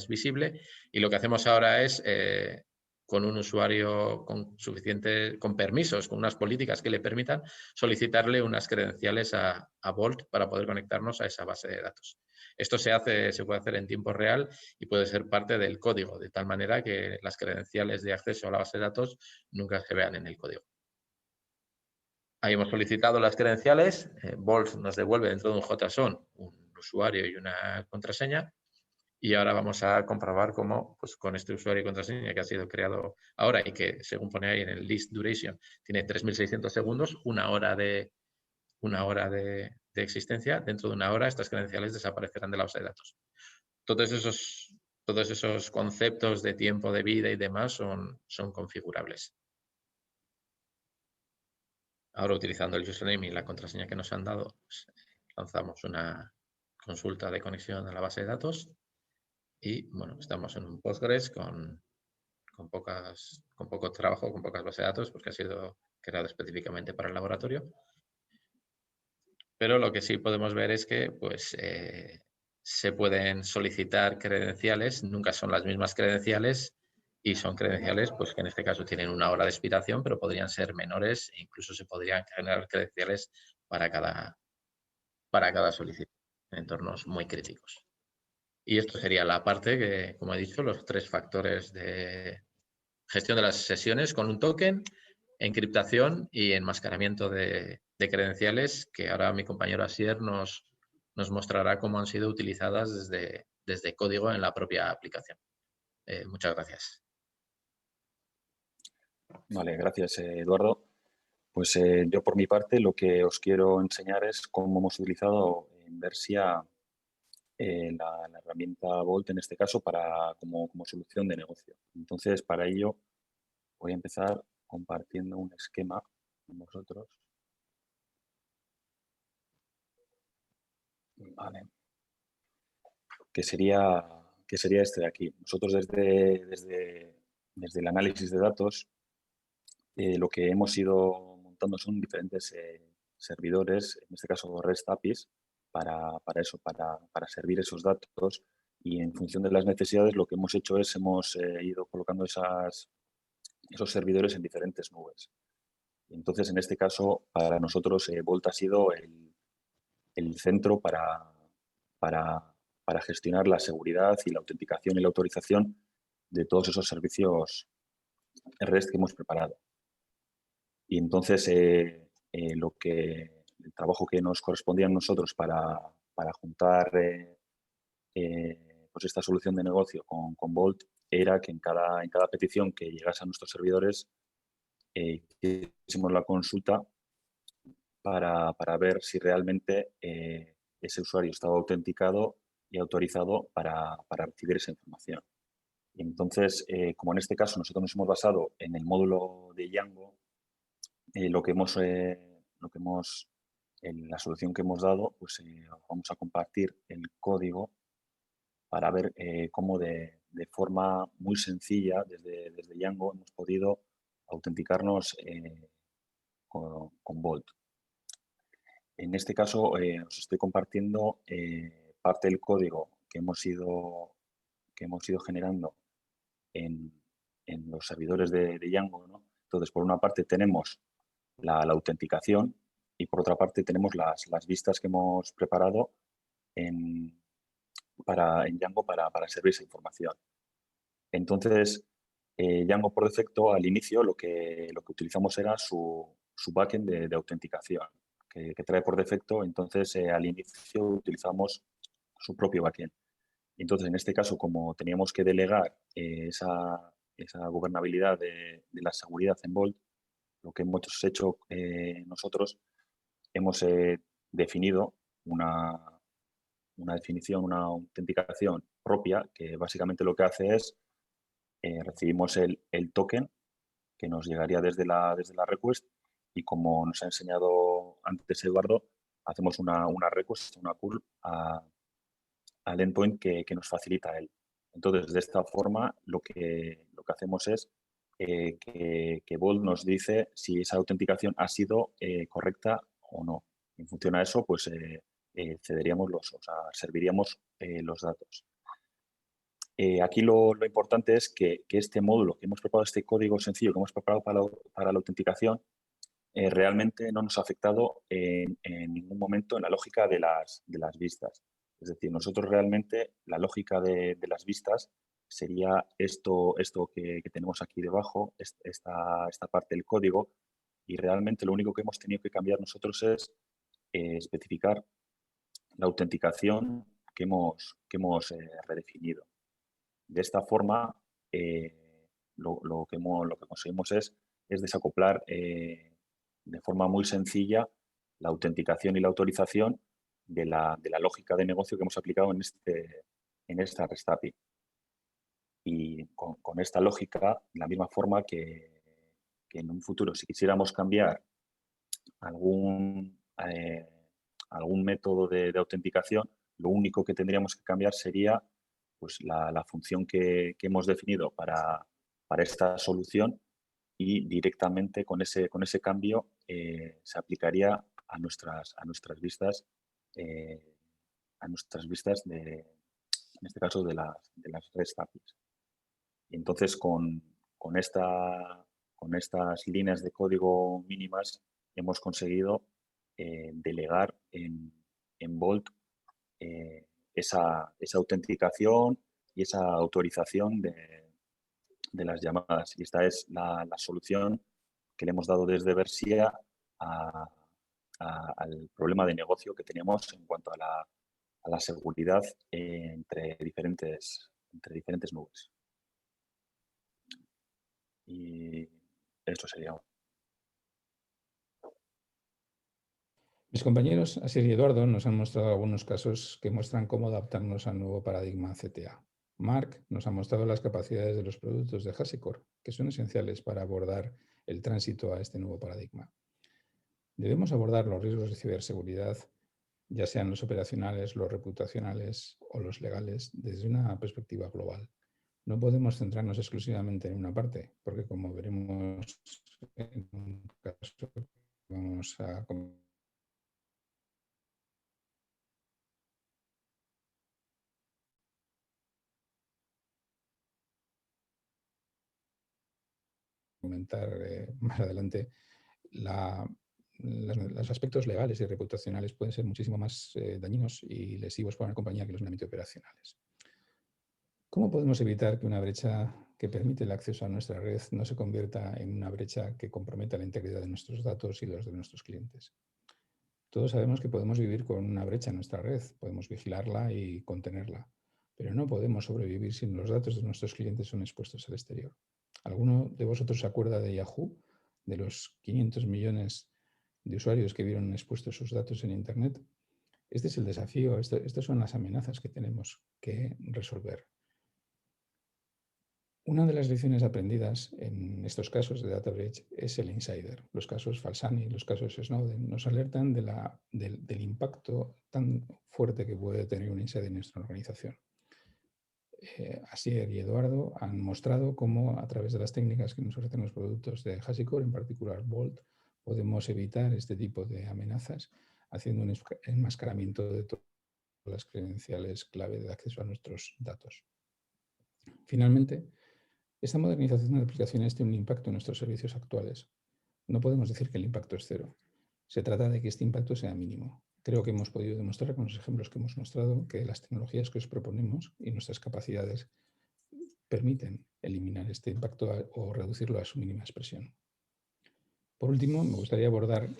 S3: visible. Y lo que hacemos ahora es, con un usuario con permisos, con unas políticas que le permitan, solicitarle unas credenciales a Vault para poder conectarnos a esa base de datos. Esto se puede hacer en tiempo real y puede ser parte del código, de tal manera que las credenciales de acceso a la base de datos nunca se vean en el código. Ahí hemos solicitado las credenciales, Vault nos devuelve dentro de un JSON un usuario y una contraseña, y ahora vamos a comprobar cómo, pues, con este usuario y contraseña que ha sido creado ahora y que, según pone ahí en el list duration, tiene 3.600 segundos, una hora de existencia. Dentro de una hora estas credenciales desaparecerán de la base de datos. Todos esos conceptos de tiempo de vida y demás son configurables. Ahora, utilizando el username y la contraseña que nos han dado, pues, lanzamos una consulta de conexión a la base de datos y, bueno, estamos en un Postgres con poco trabajo, con pocas bases de datos, porque ha sido creado específicamente para el laboratorio. Pero lo que sí podemos ver es que, pues, se pueden solicitar credenciales, nunca son las mismas credenciales, y son credenciales, pues, que en este caso tienen una hora de expiración, pero podrían ser menores e incluso se podrían generar credenciales para cada solicitud en entornos muy críticos. Y esto sería la parte que, como he dicho, los 3 factores de gestión de las sesiones con un token, encriptación y enmascaramiento de credenciales, que ahora mi compañero Asier nos mostrará cómo han sido utilizadas desde código en la propia aplicación. Muchas gracias.
S4: Vale, gracias, Eduardo. Pues yo, por mi parte, lo que os quiero enseñar es cómo hemos utilizado en Versia la herramienta Vault, en este caso, como solución de negocio. Entonces, para ello, voy a empezar compartiendo un esquema con vosotros. Vale. Que sería este de aquí. Nosotros desde el análisis de datos, lo que hemos ido montando son diferentes servidores, en este caso REST APIs, para servir esos datos, y en función de las necesidades lo que hemos hecho es hemos ido colocando esos servidores en diferentes nubes. Entonces, en este caso, para nosotros Vault ha sido el centro para gestionar la seguridad y la autenticación y la autorización de todos esos servicios REST que hemos preparado. Y entonces el trabajo que nos correspondía a nosotros para juntar pues esta solución de negocio con Vault era que en cada petición que llegase a nuestros servidores hicimos la consulta para ver si realmente ese usuario estaba autenticado y autorizado para recibir esa información. Y entonces, como en este caso nosotros nos hemos basado en el módulo de Django, en la solución que hemos dado, pues vamos a compartir el código para ver cómo de forma muy sencilla desde Django hemos podido autenticarnos con Vault. En este caso os estoy compartiendo parte del código que hemos ido generando en los servidores de Django, ¿no? Entonces, por una parte tenemos la autenticación y por otra parte tenemos las vistas que hemos preparado en Django para servir esa información. Entonces, Django por defecto al inicio lo que utilizamos era su backend de autenticación que trae por defecto. Entonces, al inicio utilizamos su propio backend. Entonces, en este caso, como teníamos que delegar esa gobernabilidad de la seguridad en Vault, lo que hemos hecho nosotros, hemos definido una definición, una autenticación propia, que básicamente lo que hace es recibimos el token que nos llegaría desde la request y, como nos ha enseñado antes Eduardo, hacemos una request, una curl al endpoint que nos facilita él. Entonces, de esta forma, lo que hacemos es que Vault nos dice si esa autenticación ha sido correcta o no. En función a eso, pues cederíamos serviríamos los datos. Aquí lo importante es que este módulo que hemos preparado, este código sencillo que hemos preparado para la autenticación, realmente no nos ha afectado en ningún momento en la lógica de las vistas. Es decir, nosotros realmente la lógica de las vistas sería esto que tenemos aquí debajo, esta parte del código, y realmente lo único que hemos tenido que cambiar nosotros es especificar la autenticación que hemos redefinido. De esta forma, lo que conseguimos es desacoplar de forma muy sencilla la autenticación y la autorización de la lógica de negocio que hemos aplicado en esta REST API. Y con esta lógica, de la misma forma que en un futuro, si quisiéramos cambiar algún método de autenticación, lo único que tendríamos que cambiar sería pues la función que hemos definido para esta solución, y directamente con ese cambio se aplicaría a nuestras vistas, en este caso de las REST APIs. Y entonces, con estas líneas de código mínimas hemos conseguido delegar en Vault esa autenticación y esa autorización de las llamadas. Y esta es la solución que le hemos dado desde Versia al problema de negocio que teníamos en cuanto a la seguridad entre diferentes nubes. Y esto sería.
S1: Mis compañeros Asier y Eduardo nos han mostrado algunos casos que muestran cómo adaptarnos al nuevo paradigma CTA. Marc nos ha mostrado las capacidades de los productos de HashiCorp, que son esenciales para abordar el tránsito a este nuevo paradigma. Debemos abordar los riesgos de ciberseguridad, ya sean los operacionales, los reputacionales o los legales, desde una perspectiva global. No podemos centrarnos exclusivamente en una parte, porque, como veremos en un caso que vamos a comentar más adelante, los aspectos legales y reputacionales pueden ser muchísimo más dañinos y lesivos para una compañía que los meramente operacionales. ¿Cómo podemos evitar que una brecha que permite el acceso a nuestra red no se convierta en una brecha que comprometa la integridad de nuestros datos y los de nuestros clientes? Todos sabemos que podemos vivir con una brecha en nuestra red, podemos vigilarla y contenerla, pero no podemos sobrevivir si los datos de nuestros clientes son expuestos al exterior. ¿Alguno de vosotros se acuerda de Yahoo, de los 500 millones de usuarios que vieron expuestos sus datos en Internet? Este es el desafío, estas son las amenazas que tenemos que resolver. Una de las lecciones aprendidas en estos casos de data breach es el insider. Los casos Falsani, los casos Snowden nos alertan del impacto tan fuerte que puede tener un insider en nuestra organización. Asier y Eduardo han mostrado cómo a través de las técnicas que nos ofrecen los productos de HashiCorp, en particular Bolt, podemos evitar este tipo de amenazas haciendo un enmascaramiento de todas las credenciales clave de acceso a nuestros datos. Finalmente, esta modernización de aplicaciones tiene un impacto en nuestros servicios actuales. No podemos decir que el impacto es cero. Se trata de que este impacto sea mínimo. Creo que hemos podido demostrar con los ejemplos que hemos mostrado que las tecnologías que os proponemos y nuestras capacidades permiten eliminar este impacto o reducirlo a su mínima expresión. Por último, me gustaría abordar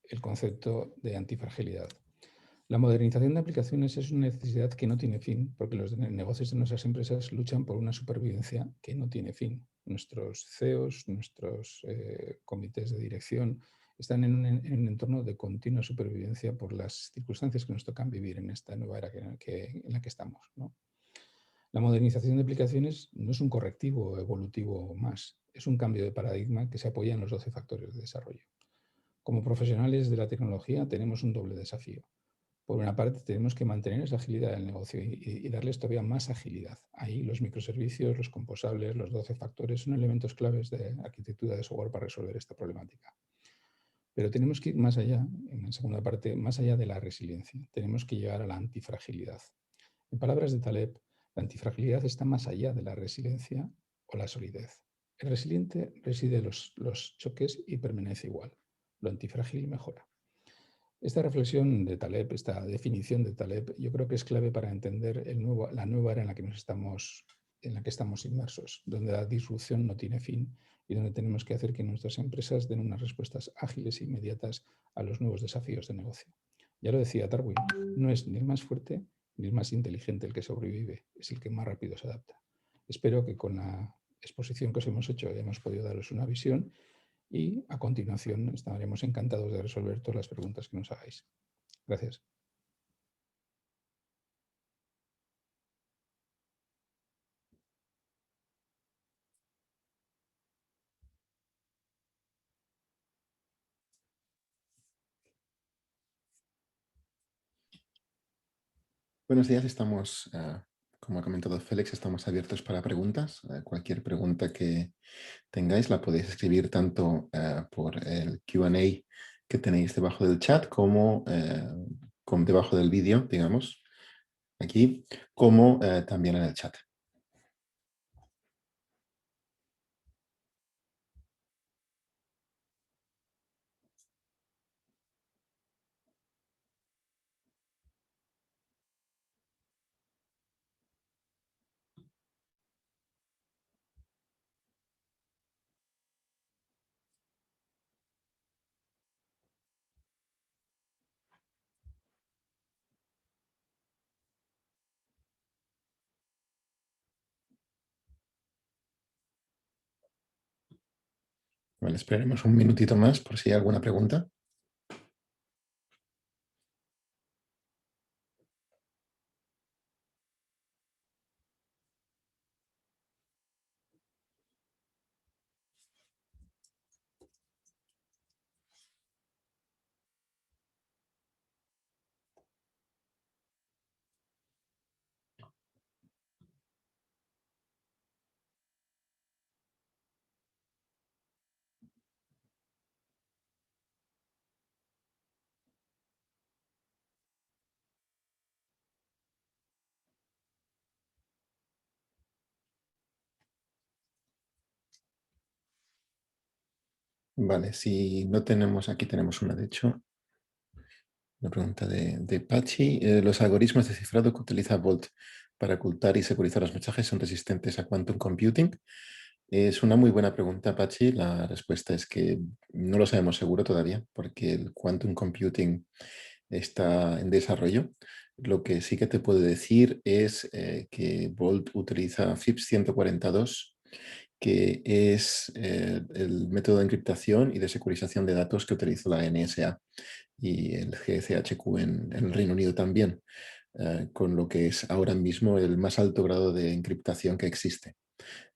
S1: el concepto de antifragilidad. La modernización de aplicaciones es una necesidad que no tiene fin, porque los negocios de nuestras empresas luchan por una supervivencia que no tiene fin. Nuestros CEOs, nuestros comités de dirección están en un entorno de continua supervivencia por las circunstancias que nos tocan vivir en esta nueva era en la que estamos, ¿no? La modernización de aplicaciones no es un correctivo evolutivo más, es un cambio de paradigma que se apoya en los 12 factores de desarrollo. Como profesionales de la tecnología tenemos un doble desafío. Por una parte, tenemos que mantener esa agilidad del negocio y darles todavía más agilidad. Ahí los microservicios, los composables, los 12 factores son elementos claves de arquitectura de software para resolver esta problemática. Pero tenemos que ir más allá, en la segunda parte, más allá de la resiliencia. Tenemos que llegar a la antifragilidad. En palabras de Taleb, la antifragilidad está más allá de la resiliencia o la solidez. El resiliente reside los choques y permanece igual. Lo antifrágil mejora. Esta reflexión de Taleb, esta definición de Taleb, yo creo que es clave para entender la nueva era en la que estamos inmersos, donde la disrupción no tiene fin y donde tenemos que hacer que nuestras empresas den unas respuestas ágiles e inmediatas a los nuevos desafíos de negocio. Ya lo decía Darwin, no es ni el más fuerte ni el más inteligente el que sobrevive, es el que más rápido se adapta. Espero que con la exposición que os hemos hecho hayamos podido daros una visión y a continuación estaremos encantados de resolver todas las preguntas que nos hagáis. Gracias.
S2: Buenos días, estamos, como ha comentado Félix, estamos abiertos para preguntas. Cualquier pregunta que tengáis la podéis escribir tanto por el Q&A que tenéis debajo del chat como debajo del vídeo, digamos, aquí, como también en el chat. Vale, esperaremos un minutito más por si hay alguna pregunta. Vale, si no tenemos, aquí tenemos una de hecho. Una pregunta de Pachi. ¿Los algoritmos de cifrado que utiliza Bolt para ocultar y securizar los mensajes son resistentes a quantum computing? Es una muy buena pregunta, Pachi. La respuesta es que no lo sabemos seguro todavía, porque el quantum computing está en desarrollo. Lo que sí que te puedo decir es que Bolt utiliza FIPS 142, que es el método de encriptación y de securización de datos que utiliza la NSA y el GCHQ en el Reino Unido también, con lo que es ahora mismo el más alto grado de encriptación que existe.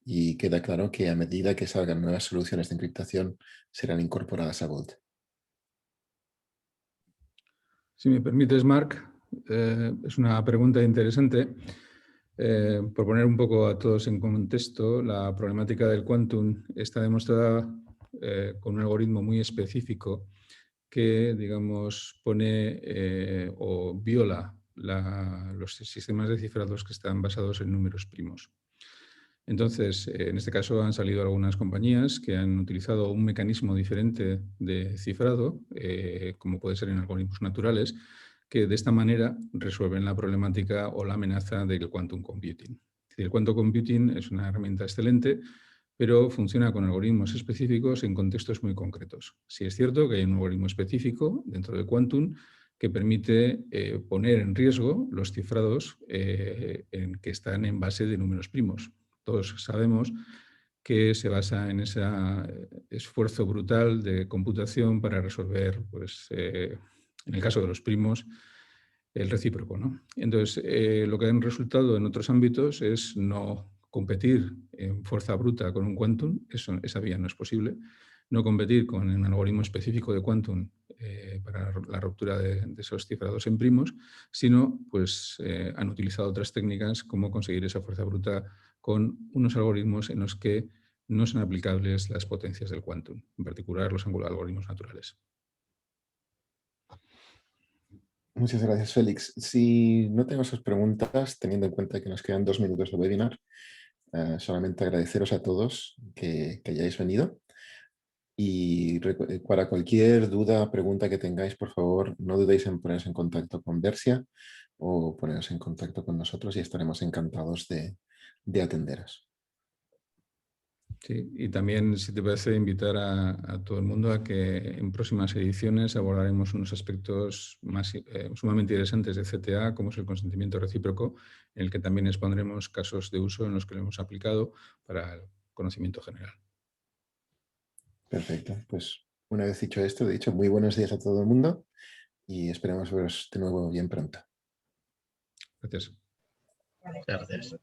S2: Y queda claro que a medida que salgan nuevas soluciones de encriptación serán incorporadas a Bolt.
S1: Si me permites, Marc, es una pregunta interesante. por poner un poco a todos en contexto, la problemática del quantum está demostrada con un algoritmo muy específico que, digamos, pone o viola los sistemas de cifrados que están basados en números primos. Entonces, en este caso han salido algunas compañías que han utilizado un mecanismo diferente de cifrado, como puede ser en algoritmos naturales, que de esta manera resuelven la problemática o la amenaza del quantum computing. El quantum computing es una herramienta excelente, pero funciona con algoritmos específicos en contextos muy concretos. Sí es cierto que hay un algoritmo específico dentro de quantum que permite poner en riesgo los cifrados que están en base de números primos. Todos sabemos que se basa en ese esfuerzo brutal de computación para resolver, pues, en el caso de los primos, el recíproco, ¿no? Entonces, lo que han resultado en otros ámbitos es no competir en fuerza bruta con un quantum, esa vía no es posible, no competir con un algoritmo específico de quantum para la ruptura de esos cifrados en primos, sino pues han utilizado otras técnicas como conseguir esa fuerza bruta con unos algoritmos en los que no son aplicables las potencias del quantum, en particular los algoritmos naturales.
S2: Muchas gracias, Félix. Si no tengo esas preguntas, teniendo en cuenta que nos quedan 2 minutos de webinar, solamente agradeceros a todos que hayáis venido. Y para cualquier duda, pregunta que tengáis, por favor, no dudéis en poneros en contacto con Versia o poneros en contacto con nosotros y estaremos encantados de atenderos.
S1: Sí, y también, si te parece, invitar a todo el mundo a que en próximas ediciones abordaremos unos aspectos sumamente interesantes de CTA, como es el consentimiento recíproco, en el que también expondremos casos de uso en los que lo hemos aplicado para el conocimiento general.
S2: Perfecto. Pues una vez dicho esto, he dicho muy buenos días a todo el mundo y esperemos veros de nuevo bien pronto.
S1: Gracias.
S3: Gracias.